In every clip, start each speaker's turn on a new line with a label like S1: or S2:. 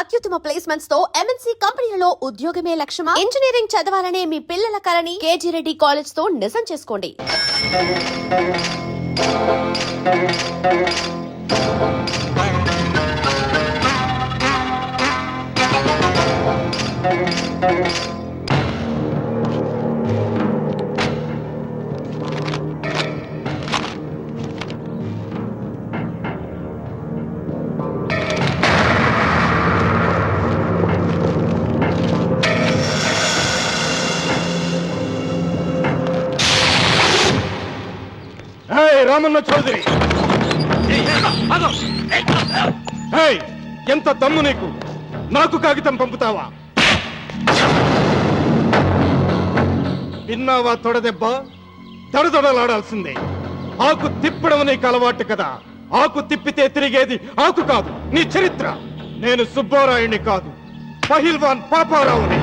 S1: అత్యుత్తమ ప్లేస్మెంట్స్ తో ఎంఎన్సీ కంపెనీలలో ఉద్యోగమే లక్ష్యమా? ఇంజనీరింగ్ చదవాలనే మీ పిల్లల కలని కేజీ రెడ్డి కాలేజ్ తో నిజం చేసుకోండి.
S2: రామన్న చౌదరి, ఎంత దమ్ము నీకు? నాకు కాగితం పంపుతావా? విన్నావా తొడదెబ్బ? దడదొడలాడాల్సిందే. ఆకు తిప్పడం నీకు అలవాటు కదా. ఆకు తిప్పితే తిరిగేది ఆకు కాదు, నీ చరిత్ర. నేను సుబ్బారాయుణ్ణి కాదు, పహిల్వాన్ పాపారావుని.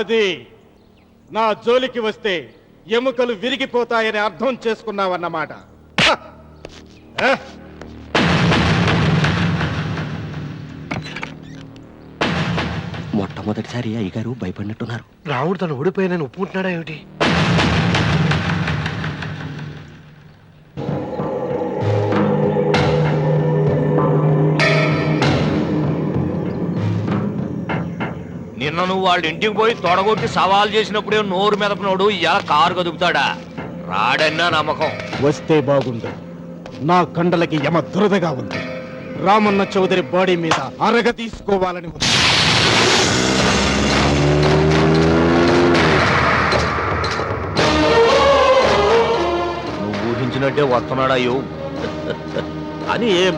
S2: అది నా జోలికి వస్తే ఎముకలు విరిగిపోతాయని అర్థం చేసుకున్నావన్నమాట.
S3: మొట్టమొదటిసారి అయ్యగారు భయపడినట్టున్నారు.
S4: రాముడు తను ఓడిపోయానని ఒప్పుకుంటున్నాడా ఏమిటి?
S5: నిన్న నువ్వు వాళ్ళ ఇంటికి పోయి తొడగొట్టి సవాల్ చేసినప్పుడే నోరు మెదపనోడు ఇలా కారు కదుపుతాడా? రాడన్నా నమ్మకం.
S2: వస్తే బాగుండు. నా కండలకి యమ దురదగా ఉంది. రామన్న చౌదరి బాడీ మీద అరగ తీసుకోవాలని ఉంది.
S5: నువ్వు ఊహించినట్టే వస్తున్నాడా అయ్యో అని ఏం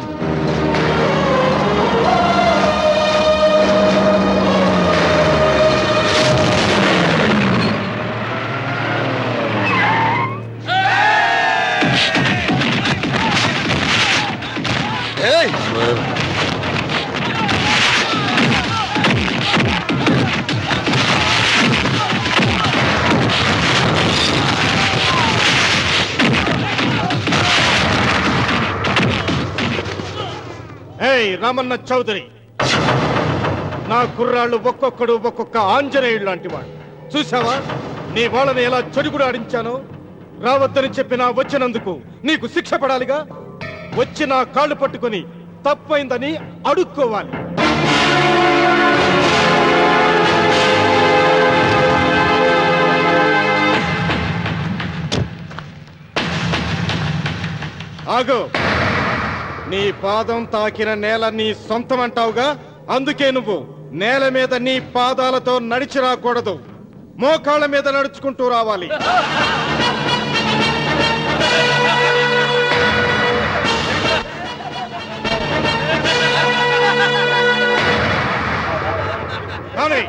S2: రామన్న చౌదరి, నా కుర్రాళ్ళు ఒక్కొక్కడు ఒక్కొక్క ఆంజనేయుడు లాంటి వాడు. చూసావా నీ వాళ్ళని ఎలా చెడుగుడు ఆడించానో? రావద్దని చెప్పినా వచ్చినందుకు నీకు శిక్ష పడాలిగా. వచ్చి నా కాళ్ళు పట్టుకుని తప్పైందని అడుక్కోవాలి. ఆగో, నీ పాదం తాకిన నేల నీ సొంతం అంటావుగా. అందుకే నువ్వు నేల మీద నీ పాదాలతో నడిచి రాకూడదు, మోకాళ్ళ మీద నడుచుకుంటూ రావాలి. కానీ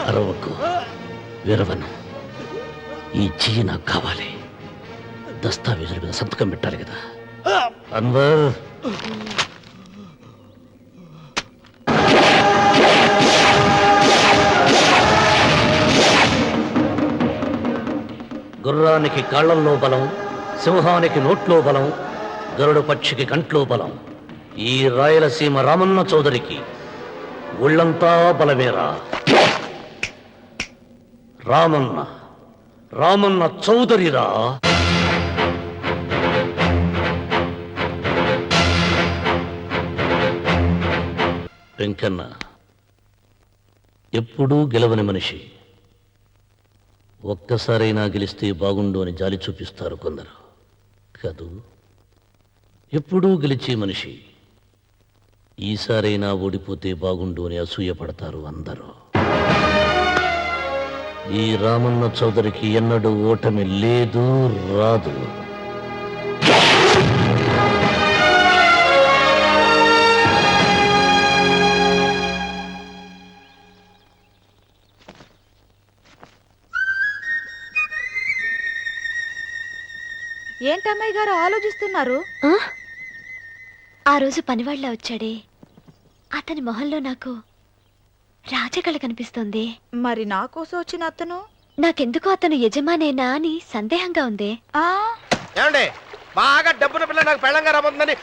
S3: అరవకు, విరవను. ఈ చెయ్యి నాకు కావాలి. దస్తావేజుల మీద సంతకం పెట్టాలి కదా. అన్వర్, గుర్రానికి కాళ్లల్లో బలం, సింహానికి నోట్లో బలం, గరుడ పక్షికి కంట్లో బలం. ఈ రాయలసీమ రామన్న చౌదరికి ఒళ్ళంతా బలమేరా. రామన్న రామన్న చౌదరిరా. వెంకన్న ఎప్పుడూ గెలవని మనిషి. ఒక్కసారైనా గెలిస్తే బాగుండు అని జాలి చూపిస్తారు కొందరు కాదు. ఎప్పుడూ గెలిచే మనిషి ఈసారైనా ఓడిపోతే బాగుండు అని అసూయపడతారు అందరూ. ఈ రామన్న చౌదరికి ఎన్నడూ ఓటమి లేదు, రాదు.
S6: ఏంటమ్మాయి గారు ఆలోచిస్తున్నారు?
S7: ఆ రోజు పనివాళ్ళ వచ్చాడే, అతని మొహంలో నాకు రాజకళ కనిపిస్తోంది.
S6: మరి నా కోసం వచ్చిన అతను
S7: నాకెందుకో అతను యజమానేనా అని సందేహంగా ఉంది.
S8: ఏమండి, బాగా డబ్బున పిల్ల నాకు పెళ్ళంగా రాబోతుందని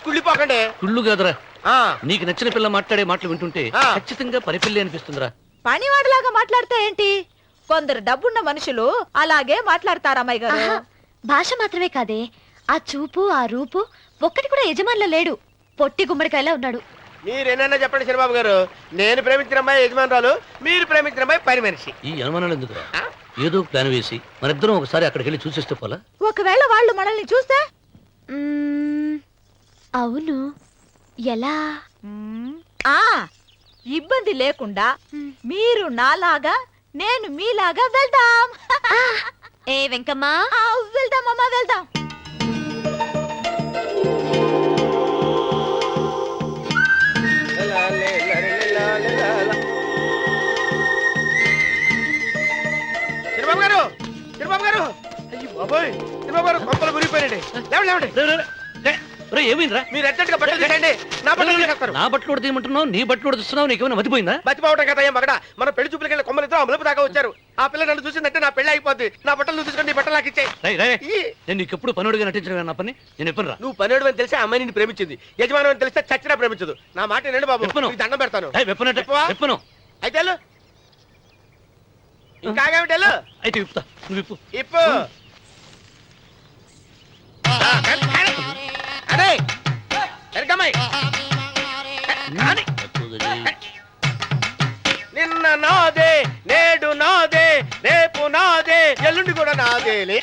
S8: కుళ్ళిపోకండి.
S3: కుళ్ళు కాదురా,
S8: ఆ,
S3: నీకు నచ్చిన పిల్ల మాట్లాడే మాటలు వింటుంటే
S8: ఆ.
S3: ఖచ్చితంగా పనిపిల్లి అనిపిస్తుందిరా.
S6: పనివాడిలాగా మాట్లాడితే ఏంటి? కొందరు డబ్బున్న మనుషులు అలాగే మాట్లాడతారు అమ్మాయి గారు.
S7: ఆహా, భాష మాత్రమే కాదే, ఆ చూపు ఆ రూపు ఒక్కటి కూడా యజమానిలో లేడు. పొట్టి గుమ్మడికాయలా ఉన్నాడు.
S8: మీరేనన్నా చెప్పండి చంద్రబాబు గారు, నేను ప్రేమించిన అమ్మాయి యజమానురాలు, మీరు ప్రేమించిన అమ్మాయి పని మనిషి.
S3: ఈ అనుమానాలు ఎందుకురా? ఏదో ప్లాన్ వేసి మనిద్దరం ఒకసారి అక్కడికి వెళ్ళి చూసేస్తే పోలా?
S6: ఒకవేళ వాళ్ళు మనల్ని చూస్తే?
S7: అవును, ఎలా?
S6: ఆ ఇబ్బంది లేకుండా మీరు నాలాగా నేను మీలాగా వెళ్దాం.
S7: ఏ వెంకమ్మా,
S6: వెళ్దాం అమ్మా, వెళ్దాం.
S8: చంద్రబాబు గారు, చంద్రబాబు గారు, అయ్యో బాబోయ్, చంద్రబాబు గారు కొంపలు మురిగిపోయారండి. లేవండి, లేవండి.
S3: ఏమైందిరా?
S8: మీరు అర్జెంట్గా బట్టలు తీసేయండి, నా బట్టలు తీసేస్తారు.
S3: నా బట్టలు ఉడతీయమంటున్నావు, నీ బట్టలు ఉడుతున్నావు, నీకేమైనా మతిపోయిందా?
S8: మర్చిపోవటం కదా ఏం మగడ, మన పెళ్లి చూపులకి వెళ్ళి కొమ్మలితో అమలుపు దాకా వచ్చారు. ఆ పిల్ల నన్ను చూసిందంటే నా పెళ్లి అయిపోద్ది. నా బట్టలు నువ్వు తీసుకొని నీ బట్టలు నాకు ఇచ్చేయి.
S3: నేను నీకు ఎప్పుడు పనుడిగా నటించడం నా పని. నేను ఎప్పుడు రా?
S8: నువ్వు పనివాడు అని తెలిసి ఆ అమ్మాయి నిన్ను ప్రేమించింది, యజమాని అని తెలిస్తే చచ్చినా ప్రేమించదు. నా మాట నేను బాబు,
S3: విప్పను.
S8: నీకు దండం పెడతాను.
S3: విప్పను.
S8: అయితే వెళ్ళు. ఇంకా ఆగేమిటి, వెళ్ళు.
S3: అయితే విప్పుతా, నువ్వు విప్పు.
S8: ఇప్పు. అరే ఎరకమ్మాయి, నిన్న నాదే, నేడు నాదే, రేపు నాదే, ఎల్లుండి కూడా నాదేలే.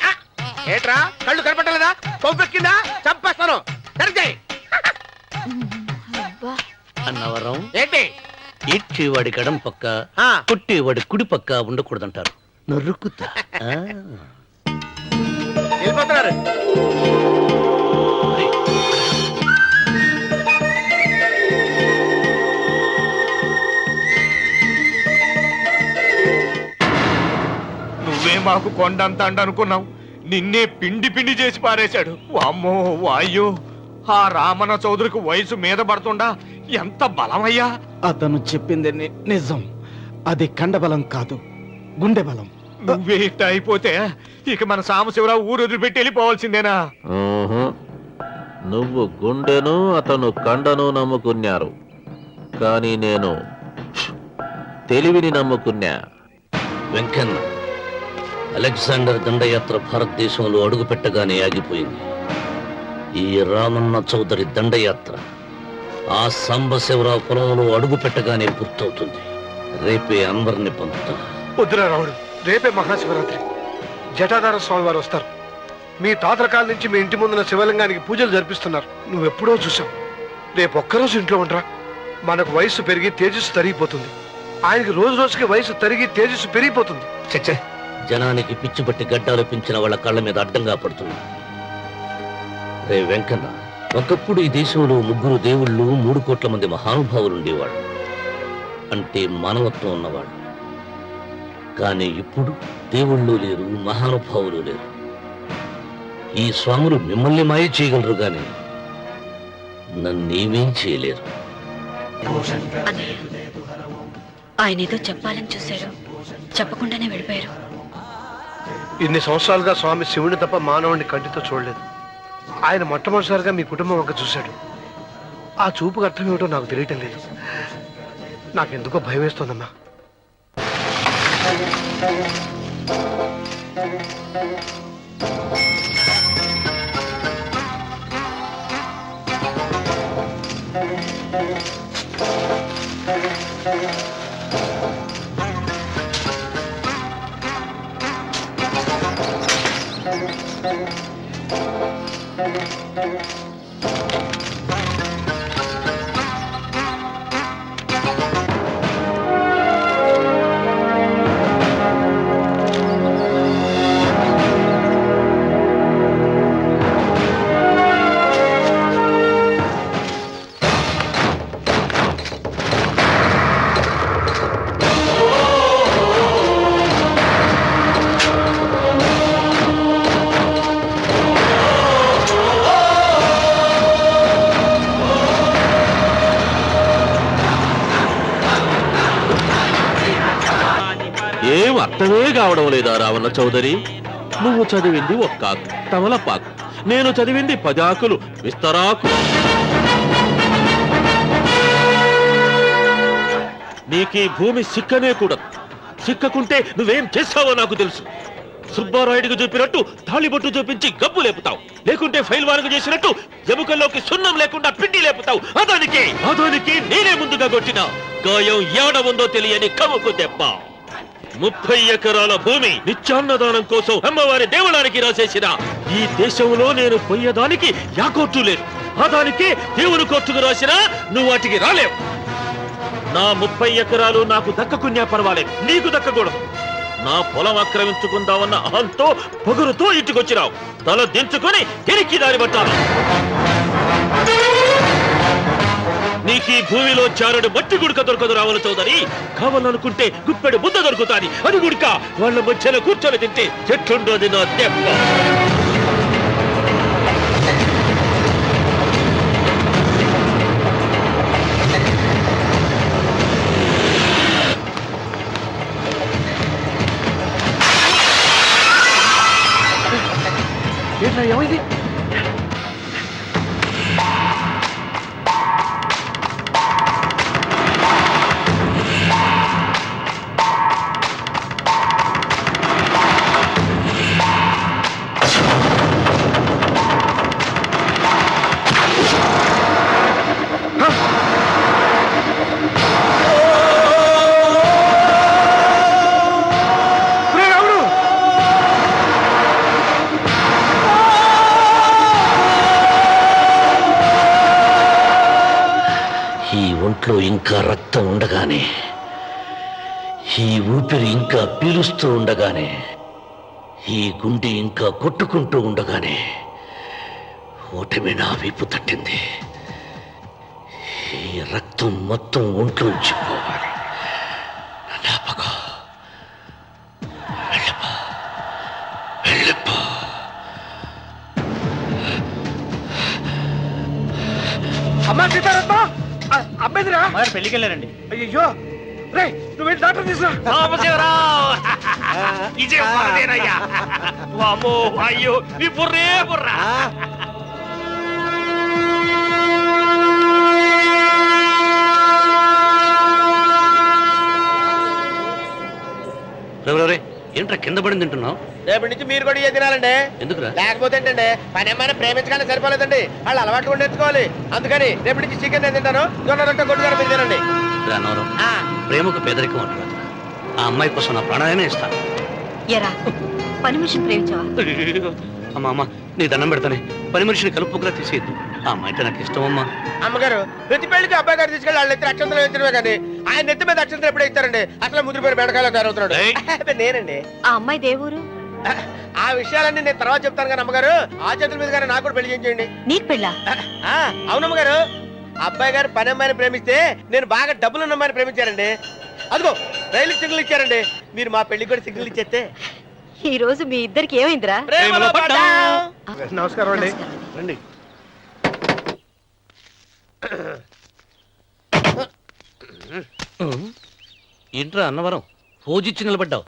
S8: ఏట్రా కళ్ళు కనపట్టలేదా? కొవ్వెక్కిందా? చంపేస్తాను. సరిగ్గాయి
S3: అన్నవరం
S8: ఏంటి?
S3: ఇచ్చేవాడి గడం పక్క,
S8: ఆ.
S3: కొట్టేవాడి కుడి పక్క ఉండకూడదంటారు. నరుకుతా.
S8: వెళ్ళిపోతున్నారు.
S5: నువ్వే మాకు కొండంత అండ అనుకున్నావు, నిన్నే పిండి పిండి చేసి పారేశాడు. వామ్మో వాయ్యో, ఆ రామన్న చౌదరికి వయసు మీద పడుతుండా ఎంత బలమయ్యా.
S9: అతను చెప్పింది నిజం. అది కండబలం కాదు, గుండె బలం.
S5: నువ్వే ఇట్ట అయిపోతే ఇక మన సాంబశివరావు ఊరు వదిలిపెట్టి వెళ్ళిపోవాల్సిందేనా?
S9: నువ్వు గుండెను అతను కండను నమ్ముకున్నారు, కానీ నేను తెలివిని నమ్ముకున్నా.
S3: వెంకన్న, అలెగ్జాండర్ దండయాత్ర భారతదేశంలో అడుగుపెట్టగానే ఆగిపోయింది. ఈ రామన్న చౌదరి దండయాత్ర ఆ సాంబశివరావు పొలంలో అడుగు పెట్టగానే పూర్తవుతుంది. రేపే అందరిని పంపుతా.
S4: వద్దురా రావుడు, రేపే మహాశివరాత్రి. జటాధార స్వామి వారు వస్తారు. మీ తాతల కాలం నుంచి మీ ఇంటి ముందున్న శివలింగానికి పూజలు జరిపిస్తున్నారు. నువ్వెప్పుడో చూసావు. రేపు ఒక్కరోజు ఇంట్లో ఉండరా. మనకు వయసు పెరిగి తేజస్సు తరిగిపోతుంది. ఆయనకి రోజు రోజుకి వయసు తరిగి తేజస్సు పెరిగిపోతుంది.
S3: చచ్చే, జనానికి పిచ్చి పట్టి గడ్డాలు పెంచిన వాళ్ళ కళ్ళ మీద అడ్డంగా పడుతుంది. రే వెంకన్న, ఒకప్పుడు ఈ దేశంలో 3 దేవుళ్ళు 3 కోట్ల మంది మహానుభావులు ఉండేవాడు, అంటే మానవత్వం ఉన్నవాడు. కానీ ఇప్పుడు దేవుళ్ళు లేరు, మహానుభావులు లేరు. ఈ స్వాములు మిమ్మల్ని మాయ చేయగలరు గాని నన్నేమేం చేయలేరు.
S7: ఆయన ఏదో చెప్పాలని చూశారు, చెప్పకుండానే వెళ్ళిపోయారు.
S4: ఇన్ని సంవత్సరాలుగా స్వామి శివుని తప్ప మానవుడిని కంటితో చూడలేదు. ఆయన మొట్టమొదటిసారిగా మీ కుటుంబం వంక చూశాడు. ఆ చూపుకు అర్థం ఏమిటో నాకు తెలియటం లేదు. నాకెందుకో భయం వేస్తోందమ్మా.
S9: ఏం అర్థమే కావడం లేదా రావణ చౌదరి? నువ్వు చదివింది ఒక్కాకు తమలపాకు, నేను చదివింది 10 ఆకులు విస్తరాకు. నీకీ భూమి సిక్కనే కూడదు. సిక్కకుంటే నువ్వేం చేస్తావో నాకు తెలుసు. సుబ్బారాయుడికి చూపినట్టు తాళిబొట్టు చూపించి గబ్బు లేపుతావు, లేకుంటే ఫైల్ వారకు చేసినట్టు ఎముకల్లోకి సున్నం లేకుండా పిండి లేపుతావు. అదానికి నేనే ముందుగా కొట్టిన గాయం ఏడ ఉందో తెలియని కముకు దెబ్బ. 30 ఎకరాల భూమి నిత్యాన్నదానం కోసం అమ్మవారి దేవాలయానికి రాసేసిన ఈ దేశంలో నేను పోయేదానికి యాకోర్టు లేదు. అదానికి దేవుని కోర్టుకు రాసినా నువ్వు వాటికి రాలేవు. నా 30 ఎకరాలు నాకు దక్కకున్నా పర్వాలేదు, నీకు దక్కకూడదు. నా పొలం ఆక్రమించుకుందామన్న అహంతో పొగురుతో ఇంటికొచ్చినావు. తల దించుకొని తిరిగి దారి పట్టాలి. నీకీ భూమిలో చారుడు మట్టి గుడక దొరకదు రావణ చౌదరి. కావాలనుకుంటే గుప్పెడు ముద్ద దొరుకుతాది, అది గుడక వాళ్ళ మధ్యలో కూర్చొని తింటే చెట్లుండోది నా దెబ్బ.
S4: ఏంట్రా ఏమైంది?
S3: ఒంట్లో ఇంకా రక్తం ఉండగానే, ఈ ఊపిరి ఇంకా పీలుస్తూ ఉండగానే, ఈ గుండె ఇంకా కొట్టుకుంటూ ఉండగానే ఓటమి నా వీపు తట్టింది. ఈ రక్తం మొత్తం ఒంట్లోంచి పోవాలి. నాపగా వెళ్ళిపో.
S4: అమ్మా సీతారత్మ, అమ్మేదిరా
S8: పెళ్లికి వెళ్ళారండి.
S4: అయ్యో రే, నువ్వు వెళ్ళి డాక్టర్ తీసుకురా.
S5: ఇదే బుర్రదేనయ్యా. వామ్మో అయ్యో నీ బుర్రే బుర్ర.
S3: రే ఏంట్రా కింద పడింది తింటున్నావు?
S8: రేపటి నుంచి మీరు కూడా ఇదే తినాలండి.
S3: ఎందుకురా?
S8: లేకపోతే ఏంటండి పని ఏమైనా ప్రేమించగానే సరిపోలేదండి, వాళ్ళు అలవాటు కూడా నేర్చుకోవాలి. అందుకని రేపటి నుంచి చికెన్ నేను తింటాను, జొన్న రొట్టె కొట్టుగానే మీరు తినండి.
S3: రా నవరం, ప్రేమకు పేదరికం అంటారు. ఆ అమ్మాయి కోసం నా ప్రాణాలనే ఇస్తాను.
S7: ఎరా పని మనిషిని ప్రేమించావా?
S3: అమ్మా అమ్మ నీ దండం పెడతానే, పని మనిషిని కలుపుకురా తీసేయద్దు. ఆ అమ్మాయి అంటే నాకు ఇష్టం అమ్మా.
S8: అమ్మగారు ప్రతి పెళ్లికి అబ్బాయి గారు తీసుకెళ్ళి వాళ్ళ ఎత్తి అక్షంతలు వేయించడమే కానీ ఆయన నెత్తి మీద అక్షంతలు ఎప్పుడు ఇస్తారండి? అసలు ముద్దుపేరు బెడకాయలో తయారవుతున్నాడు.
S3: ఏయ్.
S8: నేనండి.
S7: ఆ అమ్మాయి దేవురు
S8: ఆ విషయాలన్నీ నేను తర్వాత చెప్తాను కానీ అమ్మగారు ఆ చేతుల మీద గారు నాకు కూడా పెళ్లి చేయండి.
S7: నీకు పెళ్ళా?
S8: అవునమ్మగారు, అబ్బాయి గారు పని అమ్మాయిని ప్రేమిస్తే నేను బాగా డబ్బులు అమ్మాయిని ప్రేమించారండి. అదిగో రైలు సిగ్నల్ ఇచ్చారండి. మీరు మా పెళ్లికి కూడా సిగ్నల్ ఇచ్చేస్తే
S7: ఈ రోజు మీ ఇద్దరికి ఏమైందిరా?
S8: ప్రేమలో పడ్డాం.
S4: నమస్కారం అండి. రండి.
S3: ఏంట్రా అన్నవరం పోజిచ్చి నిలబడ్డావు?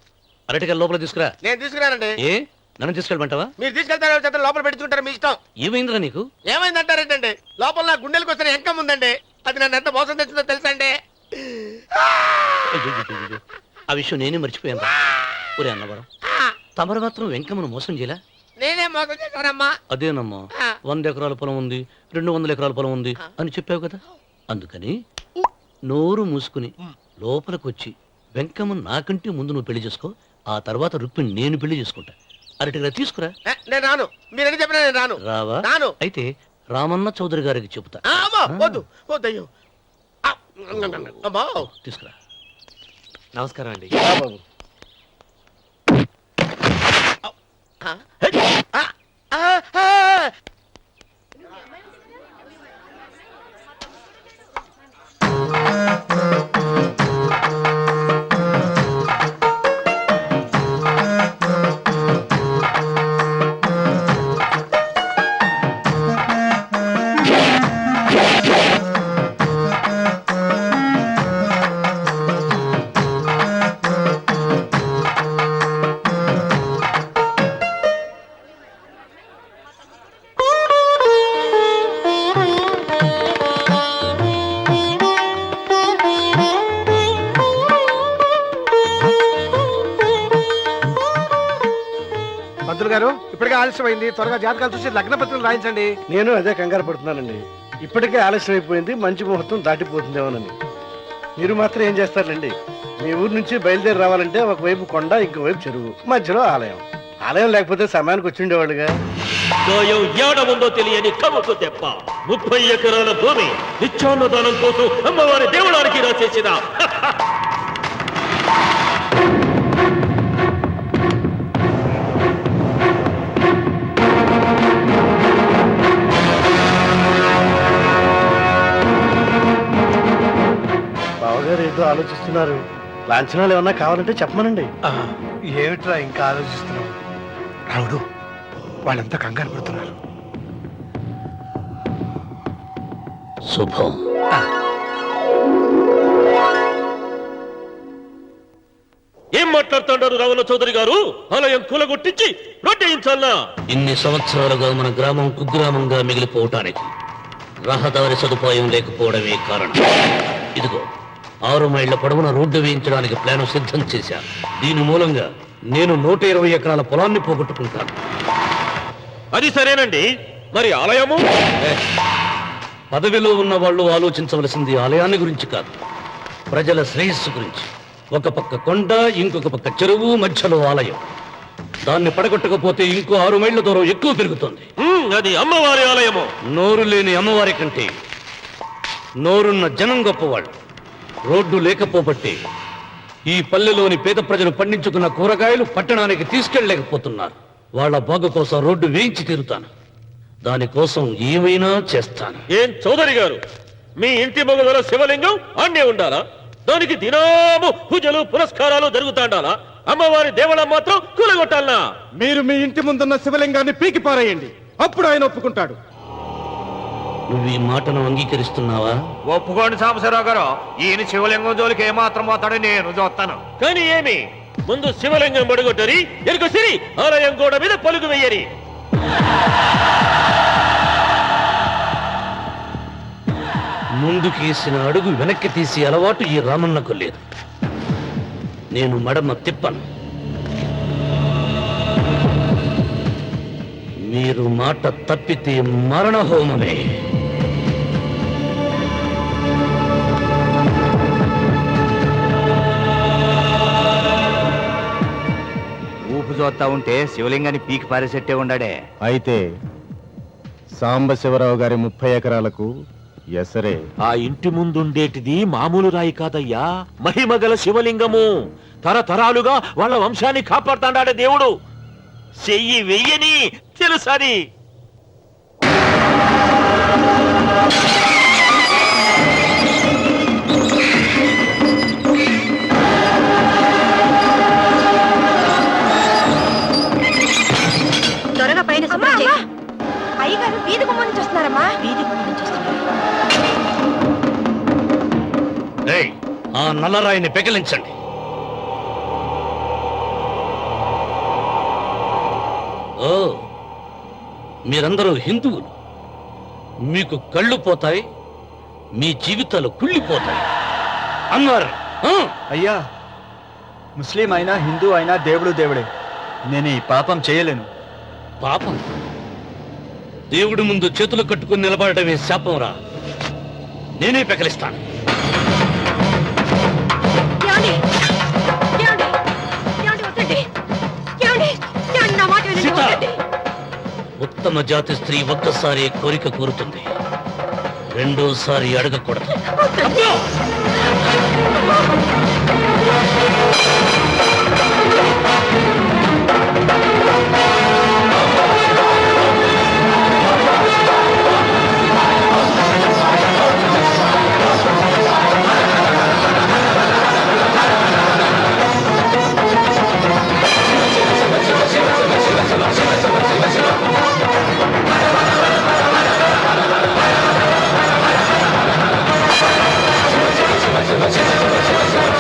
S3: అరటికల్ లోపల తీసుకురా.
S8: నేను తీసుకురానండి.
S3: ఏ నన్ను తీసుకెళ్ళమంటావా?
S8: మీరు తీసుకెళ్తారో చేత లోపల పెట్టుకుంటారు, మీ ఇష్టం.
S3: ఏమైందిరా నీకు?
S8: ఏమైందంటారేంటండి? లోపల నా గుండెలకు వస్తున్న ఎంకం ఉందండి, అది నన్ను ఎంత మోసం తెచ్చిందో తెలుసా అండి?
S3: అయ్యయ్యయ్యయ్యో. ఆ విషయం నేనే మర్చిపోయాను. ఒరే అన్నవరం, తమరు మాత్రం వెంకమ్మను మోసం చేయలా?
S8: నేనే మోసం చేశానమ్మా.
S3: అదేనమ్మా, 100 ఎకరాల పొలం ఉంది, 200 ఎకరాల పొలం ఉంది అని చెప్పావు కదా. అందుకని నోరు మూసుకుని లోపలికి వచ్చి వెంకమ్మను నాకంటే ముందు నువ్వు పెళ్లి చేసుకో. ఆ తర్వాత రుక్మిణి నేను పెళ్లి చేసుకుంటా. అరటిగా తీసుకురా.
S8: నేను రాను, మీరని చెప్పినా నేను రాను.
S3: రావా?
S8: రాను.
S3: అయితే రామన్న చౌదరి గారికి చెబుతా.
S8: అమ్మా వద్దు వద్దయ్యో. అమ్మా
S3: తీసుకురా.
S9: నమస్కారం అండి.
S4: బాబు పంతులు గారు, ఇప్పటికే ఆలస్యమైంది, త్వరగా జాతకాలు చూసి లగ్న పత్రికలు రాయించండి. నేను అదే కంగారు పడుతున్నానండి. ఇప్పటికే ఆలస్యం అయిపోయింది, మంచి ముహూర్తం దాటిపోతుందేమోనని. మీరు మాత్రం ఏం చేస్తారండి? మీ ఊరు నుంచి బయలుదేరి రావాలంటే ఒకవైపు కొండ, ఇంకోవైపు చెరువు, మధ్యలో ఆలయం. ఆలయం లేకపోతే సమయానికి వచ్చి ఉండేవాళ్ళుగా.
S9: గాయం ఏడ ఉందో తెలియని కవుకు తెప్ప 30 ఎకరాల భూమి నిత్యాన్నదానం కోసం అమ్మవారి దేవుడానికి రాసేసిన
S4: బావగారు ఏదో ఆలోచిస్తున్నారు. లాంఛనాలు ఏమన్నా కావాలంటే చెప్పమనండి. ఏమిట్రా ఇంకా ఆలోచిస్తున్నావు? రావుడు, వాళ్ళంతా కంగారు పడుతున్నారు.
S3: శుభం.
S9: ఏం మాట్లాడుతున్నారు రావణ చౌదరి గారు? ఆలయం కూలగొట్టించి రొట్టేయించాలనా?
S3: ఇన్ని సంవత్సరాలుగా మన గ్రామం కుగ్రామంగా మిగిలిపోవటానికి రహదారి సదుపాయం లేకపోవడమే కారణం. ఇదిగో 6 మైళ్ళ పొడవున రోడ్డు వేయించడానికి ప్లాన్ సిద్ధం చేశాను. దీని మూలంగా నేను 120 ఎకరాల పొలాన్ని పోగొట్టుకుంటాను.
S9: అది సరేనండి, మరి ఆలయము?
S3: పదవిలో ఉన్న వాళ్ళు ఆలోచించవలసింది ఆలయాన్ని గురించి కాదు, ప్రజల శ్రేయస్సు గురించి. ఒక పక్క కొండ, ఇంకొక పక్క చెరువు, మధ్యలో ఆలయం. దాన్ని పడగొట్టకపోతే ఇంకో 6 మైళ్ళ దూరం ఎక్కువ పెరుగుతుంది.
S9: అది అమ్మవారి ఆలయము.
S3: నోరు లేని అమ్మవారి కంటే నోరున్న జనం గొప్పవాళ్ళు. రోడ్డు లేకపోబట్టి ఈ పల్లెలోని పేద ప్రజలు పండించుకున్న కూరగాయలు పట్టణానికి తీసుకెళ్లలేకపోతున్నారు. వాళ్ళ బాగు కోసం రోడ్డు వేయించి తీరుతాను. దానికోసం ఏమైనా చేస్తాను.
S9: ఏం చౌదరి గారు, మీ ఇంటి మొగల శివలింగం అన్నే ఉండాలా? దానికి దినాము పూజలు పురస్కారాలు జరుగుతాండాలా? అమ్మవారి దేవాలయం మాత్రం కూలగొట్టాలనా?
S2: మీరు మీ ఇంటి ముందున్న శివలింగాన్ని పీకి పారేయండి, అప్పుడు ఆయన ఒప్పుకుంటాడు.
S3: నువ్వు ఈ మాటను అంగీకరిస్తున్నావా?
S5: ఒప్పుకోండి సాంబశివరావు గారు, ఈయన శివలింగం జోలికి ఏమాత్రం పోతాడో నేను చూస్తాను.
S9: కానీ ఏమి ముందు శివలింగం పడగొట్టరి ఎరుకొసిరి ఆలయం గోడ మీద పలుగు వెయ్యరి.
S3: ముందుకేసిన అడుగు వెనక్కి తీసి అలవాటు ఈ రామన్నకు లేదు. నేను మడమ తిప్పను. మీరు మాట తప్పితే మరణ హోమమే.
S8: ఊపు చూస్తా ఉంటే శివలింగాన్ని పీకి పారేసెట్టే ఉండాడే.
S2: అయితే సాంబశివరావు గారి 30 ఎకరాలకు ఎసరే.
S9: ఆ ఇంటి ముందుండేటిది మామూలు రాయి కాదయ్యా, మహిమగల శివలింగము. తరతరాలుగా వాళ్ళ వంశాన్ని కాపాడుతాడాడే దేవుడు. చెయ్యి వెయ్యని తెలుసని.
S6: త్వరగా పైన అయ్యగారు వీధి గుమ్మ నుంచి వస్తున్నారమ్మా. వీధి గుమ్మ నుంచి వస్తున్నారు.
S3: ఏయ్, ఆ నల్లరాయిని పెకిలించండి. ఓ, మీరందరూ హిందువులు. మీకు కళ్ళు పోతాయి, మీ జీవితాలు కుళ్ళిపోతాయి అన్నారు.
S10: అయ్యా, ముస్లిం అయినా హిందూ అయినా దేవుడు దేవుడే. నేను ఈ పాపం చేయలేను.
S3: పాపం? దేవుడి ముందు చేతులు కట్టుకుని నిలబడటమే శాపం రా. నేనే పెకలిస్తాను. సీత, ఉత్తమ జాతి స్త్రీ ఒక్కసారి కోరిక కోరుతుంది, రెండోసారి అడగకూడదు.
S2: శివ శివ శివ శివ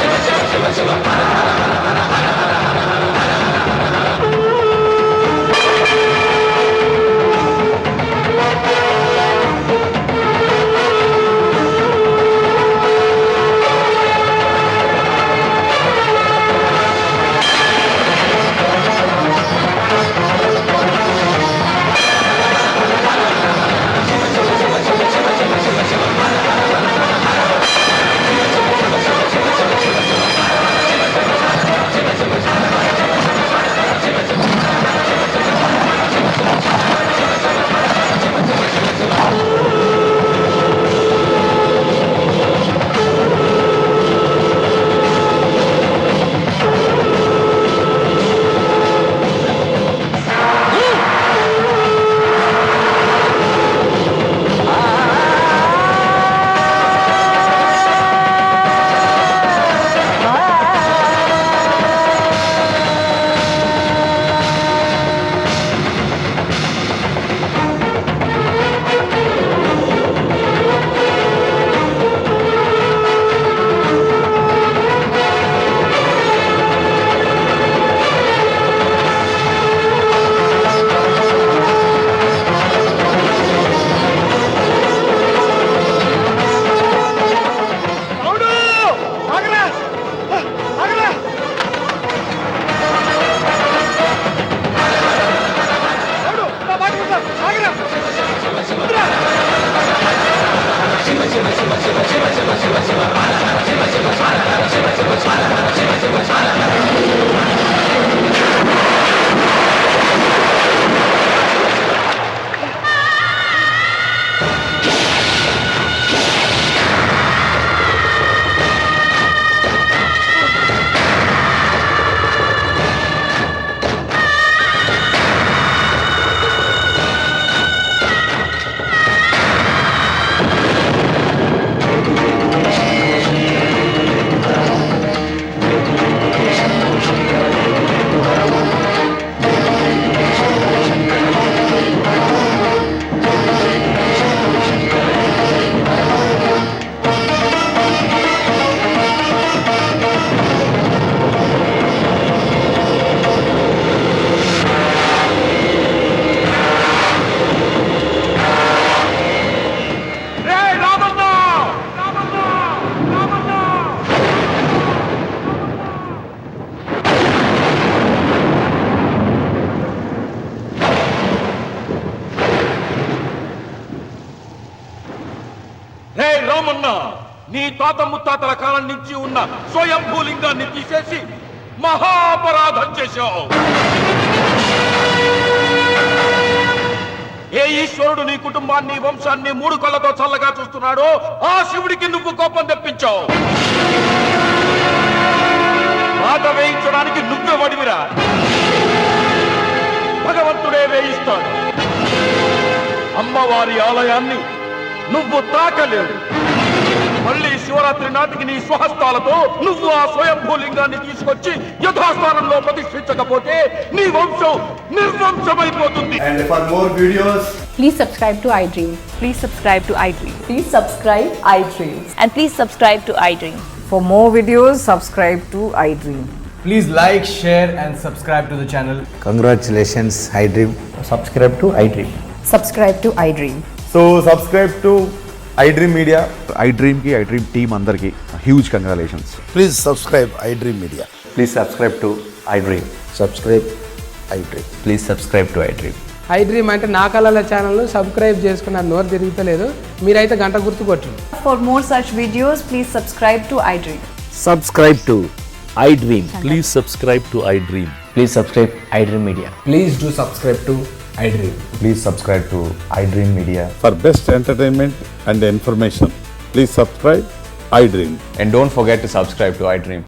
S5: రామన్న, నీ తాత ముత్తాతల కాలం నుంచి ఉన్న స్వయంభూలింగాన్ని తీసేసి మహాపరాధం చేశావు. ఏ ఈశ్వరుడు నీ కుటుంబాన్ని వంశాన్ని 3 కళ్ళతో చల్లగా చూస్తున్నాడో ఆ శివుడికి నువ్వు కోపం తెప్పించావు. బాధ వేయించడానికి నువ్వే వడివిరా, భగవంతుడే వేయిస్తాడు. అమ్మవారి ఆలయాన్ని నువ్వు తాకలేవు. మళ్ళీ శివరాత్రి నాటికి నీ స్వహస్తాలతో నువ్వు ఆ స్వయంభూలింగాన్ని తీసుకొచ్చి యథాస్థానంలో ప్రతిష్ఠించకపోతే నీ వంశం నిర్వంశమైపోతుంది.
S10: And for more videos,
S11: Please subscribe to iDream.
S6: Please subscribe to iDream.
S11: Please subscribe iDream.
S6: And please subscribe to iDream.
S11: For more videos, subscribe to iDream.
S10: please like, share and subscribe to the channel.
S12: Congratulations, iDream.
S10: Subscribe to iDream.
S11: Subscribe to iDream.
S12: So subscribe to iDream Media. iDream ki iDream team andarki huge congratulations. Please subscribe iDream Media. Please subscribe to iDream. Subscribe iDream. Please subscribe to iDream.
S11: iDream అంటే నా కళల channel subscribe చేసుకున్న నోరు తిరుగుతలేదు. మీరైతే గంట గుర్తు కొట్టండి. For more such videos, please subscribe to iDream.
S12: Subscribe to iDream. Please subscribe to iDream. Please subscribe iDream Media.
S10: Please do subscribe to iDream.
S12: Please subscribe to iDream Media.
S2: For best entertainment and information, please subscribe iDream.
S12: And don't forget to subscribe to iDream.